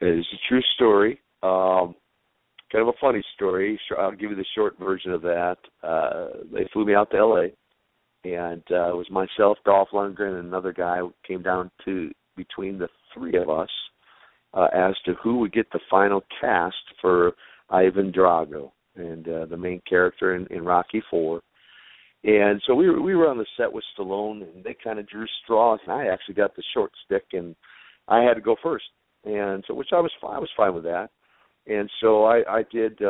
It is a true story. Kind of a funny story. I'll give you the short version of that. They flew me out to L.A., and it was myself, Dolph Lundgren, and another guy who came down to between the three of us as to who would get the final cast for Ivan Drago, and the main character in Rocky IV. And so we were on the set with Stallone, and they kind of drew straws, and I actually got the short stick, and I had to go first, and so which I was fine with that. And so I did.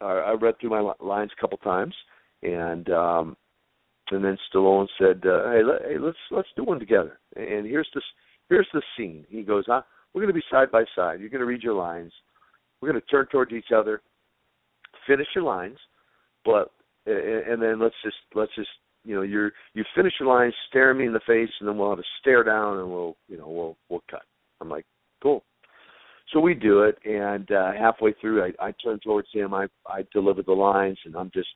I read through my lines a couple times, and then Stallone said, "Hey, let's do one together." And here's the scene. He goes, "We're going to be side by side. You're going to read your lines. We're going to turn towards each other, finish your lines, but and then let's just you finish your lines, stare me in the face, and then we'll have a stare down, and we'll cut." I'm like, cool. So we do it, and halfway through, I turn towards him. I deliver the lines, and I'm just,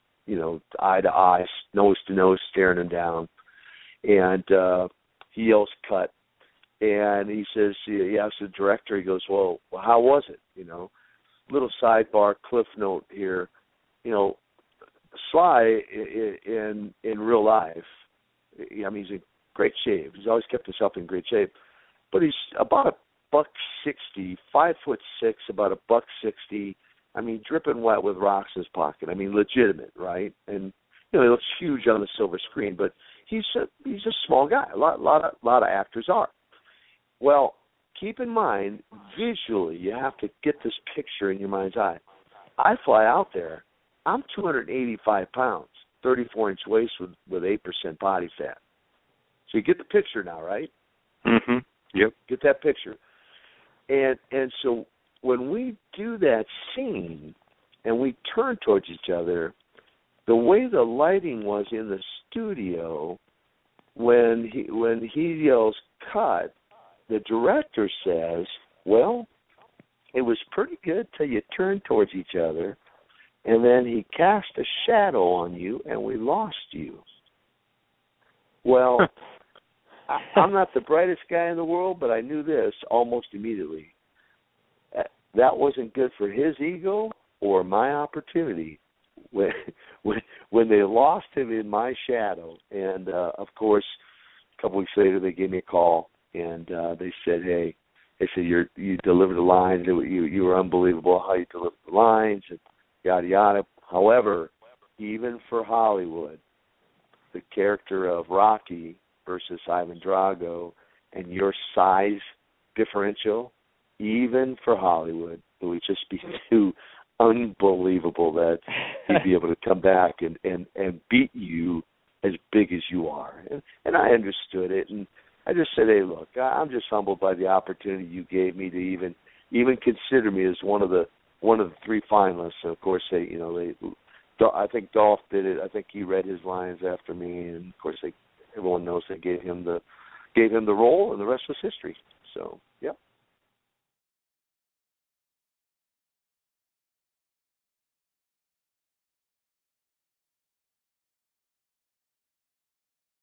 eye to eye, nose to nose, staring him down. And he yells, "Cut!" And he says, he asks the director. He goes, "Well, how was it?" Little sidebar, cliff note here. Sly in real life, he's in great shape. He's always kept himself in great shape, but he's about $160, 5'6", about $160. Dripping wet with rocks in his pocket. Legitimate, right? And he looks huge on the silver screen, but he's a small guy. A lot of actors are. Well, keep in mind, visually, you have to get this picture in your mind's eye. I fly out there. I'm 285 pounds, 34-inch waist with 8% body fat. So you get the picture now, right? Mm-hmm. Yep. Get that picture. And so when we do that scene and we turn towards each other, the way the lighting was in the studio, when he yells "cut," the director says, "Well, it was pretty good till you turned towards each other, and then he cast a shadow on you, and we lost you." Well, I'm not the brightest guy in the world, but I knew this almost immediately. That wasn't good for his ego or my opportunity when they lost him in my shadow. And, of course, a couple weeks later they gave me a call, and they said, "Hey," they said, you delivered the lines. You were unbelievable how you delivered the lines, and yada, yada. However, even for Hollywood, the character of Rocky versus Ivan Drago and your size differential, even for Hollywood, it would just be too unbelievable that he'd be able to come back and beat you as big as you are. And I understood it, and I just said, "Hey, look, I'm just humbled by the opportunity you gave me to even consider me as one of the three finalists." And of course, I think Dolph did it. I think he read his lines after me, and of course, everyone knows they gave him the role, and the rest was history. So